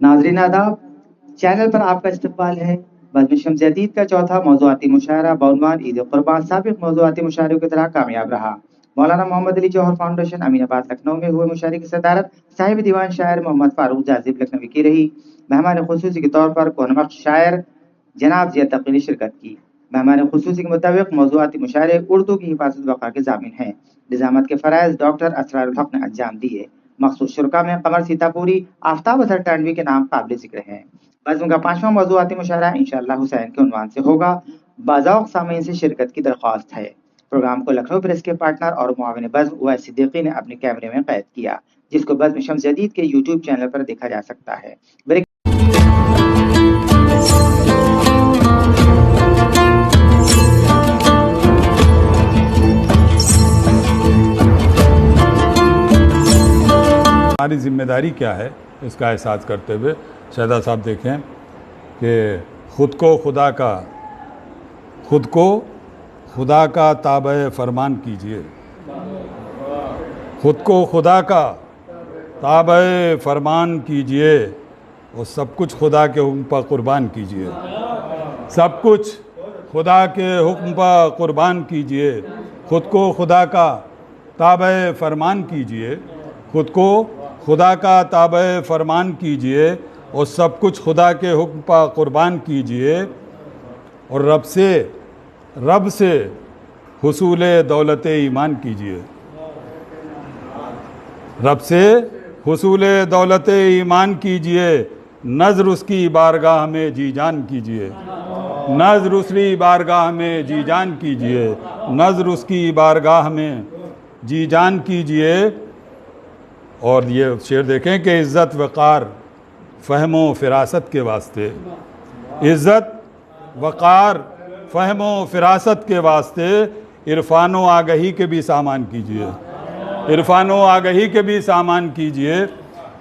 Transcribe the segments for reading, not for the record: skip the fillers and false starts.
नाज़रीन आदाब, चैनल पर आपका इस्तकबाल है। बज़्म शम्स जदीद का चौथा मौज़ूआती मुशायरा बउनवान ईद क़ुरबान साबिक़ मौज़ूआती मुशायरों की तरह कामयाब रहा। मौलाना मोहम्मद अली जौहर फाउंडेशन अमीनाबाद लखनऊ में हुए मुशायरे की सदारत साहिब दीवान शायर मोहम्मद फारूक जाज़िब लखनवी की रही। मेहमान खुसूसी के तौर पर कोनमक्श शायर जनाब ज़िया तक़ी ने शिरकत की। मेहमान खुसूसी के मुताबिक मौज़ूआती मुशायरे उर्दू की हिफाज़त वक़ा के ज़ामिन हैं। निज़ामत के फ़राइज़ डॉक्टर असरारुल हक़ ने अंजाम दिए। मखसूस शुरका में कमर सीतापुरी, आफ्ताब असर टांडवी के नाम काबिल ज़िक्र हैं। बज़्म का 5वां मौज़ूआती मुशायरा इंशाअल्लाह हुसैन के उन्वान से होगा। बाज़ौक़ सामीन से शिरकत की दरख्वास्त है। प्रोग्राम को लखनऊ प्रेस के पार्टनर और मुआविन बज़्म उवैस सिद्दीकी ने अपने कैमरे में कैद किया, जिसको बज़्म शम्स जदीद के यूट्यूब चैनल पर देखा जा सकता है। हमारी ज़िम्मेदारी क्या है इसका एहसास करते हुए शहदा साहब देखें कि ख़ुद को खुदा का ताबे फ़रमान कीजिए। ख़ुद को खुदा का ताबे फ़रमान कीजिए और सब कुछ खुदा के हुक्म पर क़ुरबान कीजिए। सब कुछ खुदा के हुक्म पर क़ुरबान कीजिए। ख़ुद को खुदा का ताबे फ़रमान कीजिए। ख़ुद को खुदा का ताबे फ़रमान कीजिए और सब कुछ खुदा के हुक्म पर क़ुरबान कीजिए और रब से हुसूल दौलत ईमान कीजिए। रब से हुसूल दौलत ईमान कीजिए। नज़र उसकी बारगाह में जी जान कीजिए। नज़र उसकी बारगाह में जी जान कीजिए। नज़र उसकी बारगाह में जी जान कीजिए। और ये शेर देखें कि इज़्ज़त वक़ार फ़हम व फ़िरासत के वास्ते, इज़्ज़त वक़ार फ़हम व फ़िरासत के वास्ते इरफ़ान व आगही के भी सामान कीजिए। इरफ़ान व आगही के भी सामान कीजिए।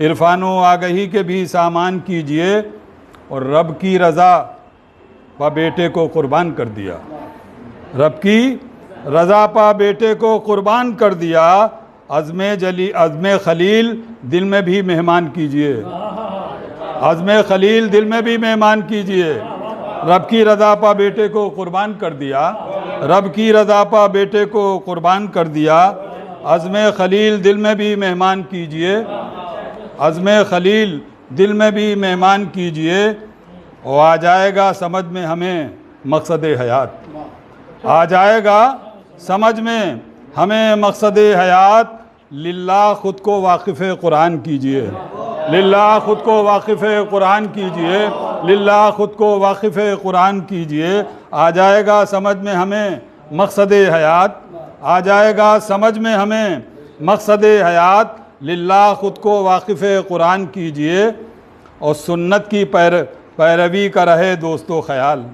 इरफ़ान व आगही के भी सामान कीजिए और रब की रज़ा पा बेटे को क़ुरबान कर दिया। रब की रज़ा पा बेटे को क़ुरबान कर दिया। अज़्म खलील दिल में भी मेहमान कीजिए। अज़्म खलील दिल में भी मेहमान कीजिए। रब की रज़ा पा बेटे को क़ुरबान कर दिया। रब की रज़ा पा बेटे को क़ुरबान कर दिया। अज़्म खलील दिल में भी मेहमान कीजिए। अज़्म खलील दिल में भी मेहमान कीजिए और आ जाएगा समझ में हमें मकसद हयात। आ जाएगा समझ में हमें मकसद हयात। लिल्लाह ख़ुद को वाक़िफ़ कुरान कीजिए। लिल्लाह ख़ुद को वाक़िफ़ कुरान कीजिए। लिल्लाह ख़ुद को वाक़िफ़ कुरान कीजिए। आ जाएगा समझ में हमें मकसद हयात। आ जाएगा समझ में हमें मकसद हयात। लिल्लाह ख़ुद को वाक़िफ़ कुरान कीजिए और सुन्नत की पैरवी का रहे दोस्तों ख़याल।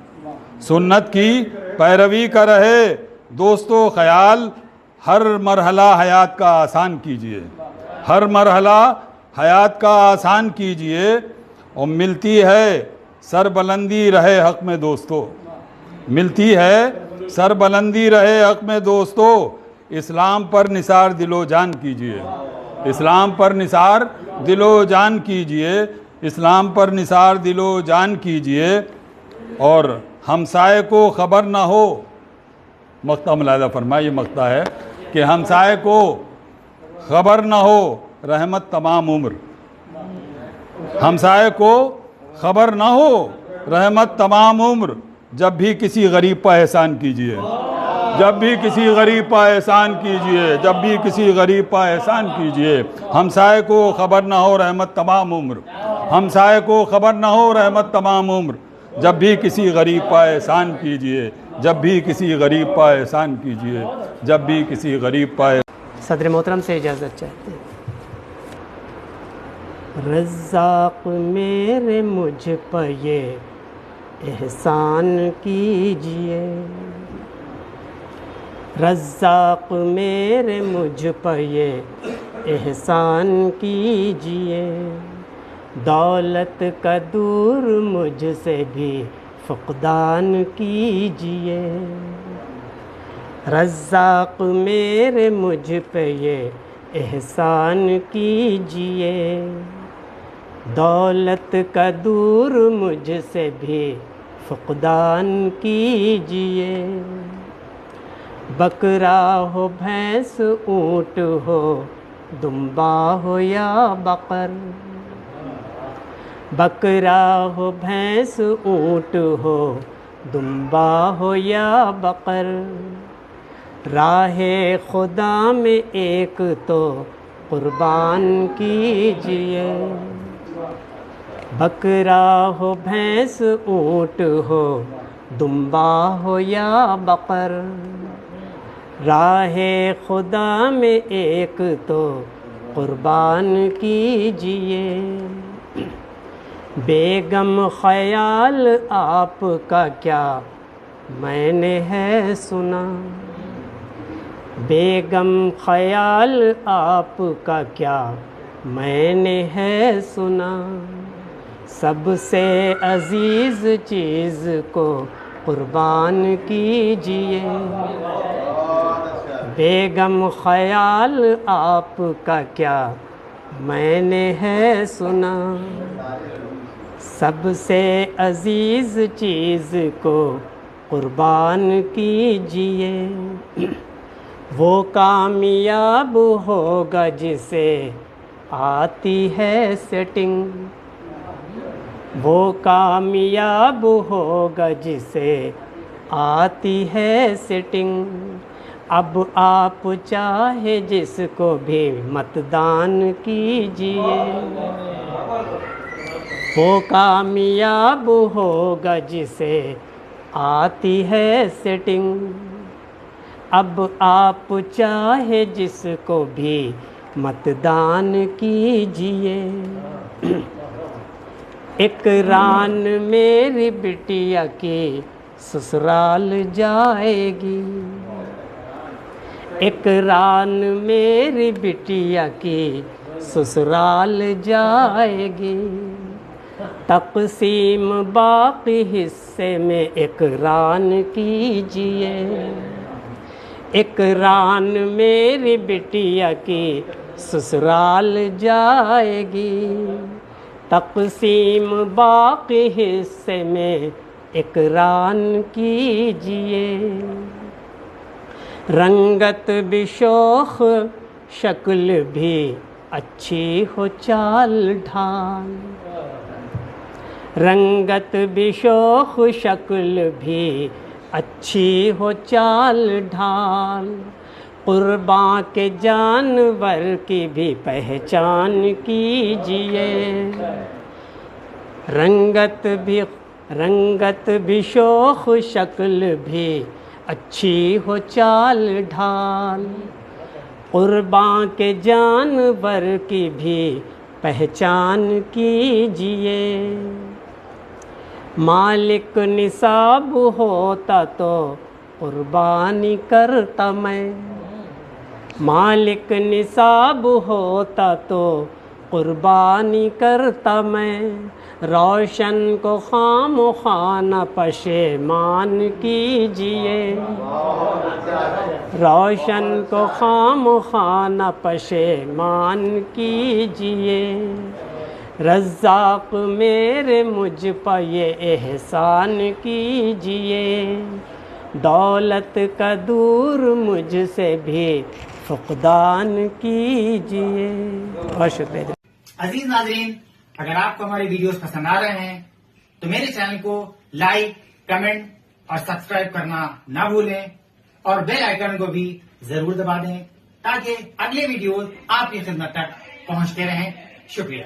सुन्नत की पैरवी का रहे दोस्तों ख़याल। हर मरहला हयात का आसान कीजिए। हर मरहला हयात का आसान कीजिए और मिलती है सरबलंदी रहे हक़ में दोस्तों। मिलती है सरबलंदी रहे हक़ में दोस्तों। इस्लाम पर निसार दिलो जान कीजिए। इस्लाम पर निसार दिलो जान कीजिए। इस्लाम पर निसार दिलो जान कीजिए और हमसाए को ख़बर ना हो। मक्ता मुलाहिज़ा फरमाइए, मक्ता है कि हमसाए को ख़बर ना हो रहमत तमाम उम्र। हमसाए को ख़बर ना हो रहमत तमाम उम्र। जब भी किसी गरीब पर एहसान कीजिए। जब भी किसी गरीब पर एहसान कीजिए। जब भी किसी गरीब पर एहसान कीजिए। हमसाए को ख़बर ना हो रहमत तमाम उम्र। हमसाए को ख़बर ना हो रहमत तमाम उम्र। जब भी किसी गरीब पर एहसान कीजिए। जब भी किसी गरीब पर एहसान कीजिए। जब भी किसी गरीब पर। सदर मोहतरम से इजाज़त चाहते हैं। रज़्ज़ाक़ मेरे मुझ पर ये एहसान कीजिए। रज़्ज़ाक़ मेरे मुझ पर ये एहसान कीजिए। दौलत का दूर मुझसे भी फ़ुक़दान कीजिए। रज़्ज़ाक़ मेरे मुझ पे ये एहसान कीजिए। دولت کا دور مجھ سے بھی فقدان کیجئے، بکرا ہو بھینس اونٹ ہو دمبا ہو یا بقر، بکرا ہو بھینس اونٹ ہو دمبا ہو یا بقر، راہ خدا میں ایک تو قربان کیجئے، بکرا ہو بھینس اونٹ ہو دمبا ہو یا بقر، راہ خدا میں ایک تو قربان کیجئے، بیگم خیال آپ کا کیا میں نے ہے سنا، بیگم خیال آپ کا کیا میں نے ہے سنا، سب سے عزیز چیز کو قربان کیجئے، بیگم خیال آپ کا کیا میں نے ہے سنا، سب سے عزیز چیز کو قربان کیجئے، وہ کامیاب ہوگا جسے آتی ہے سیٹنگ، وہ کامیاب ہوگا جسے آتی ہے سیٹنگ، اب آپ چاہے جس کو بھی متدان کیجئے، وہ کامیاب ہوگا جسے آتی ہے سیٹنگ، اب آپ چاہے جس کو بھی متدان کیجئے، ایک ران میری بٹیا کی سسرال جائے گی، ایک ران میری بٹیا کی سسرال جائے گی، تقسیم باقی حصے میں اقران کیجئے، اقران میری بٹیا کی سسرال جائے گی، تقسیم باقی حصے میں اقران کیجئے، رنگت بھی شوخ شکل بھی اچھی ہو چال ڈھال، رنگت بھی شوخ شکل بھی اچھی ہو چال ڈھال، قرباں کے جانور کی بھی پہچان کیجئے، رنگت بھی شوخ شکل بھی اچھی ہو چال ڈھال، قرباں کے جانور کی بھی پہچان کیجئے، مالک نصاب ہوتا تو قربانی کرتا میں، مالک نصاب ہوتا تو قربانی کرتا میں، روشن کو خام خانہ پشیمان کیجئے، روشن کو خام خانہ پشیمان کیجئے، رزاق میرے مجھ پر یہ احسان کیجئے، دولت کا دور مجھ سے بھی فقدان کیجئے۔ بہت شکریہ۔ عزیز ناظرین، اگر آپ کو ہمارے ویڈیوز پسند آ رہے ہیں تو میرے چینل کو لائک، کمنٹ اور سبسکرائب کرنا نہ بھولیں، اور بیل آئیکن کو بھی ضرور دبا دیں تاکہ اگلے ویڈیوز آپ کی خدمت تک پہنچتے رہیں۔ شکریہ۔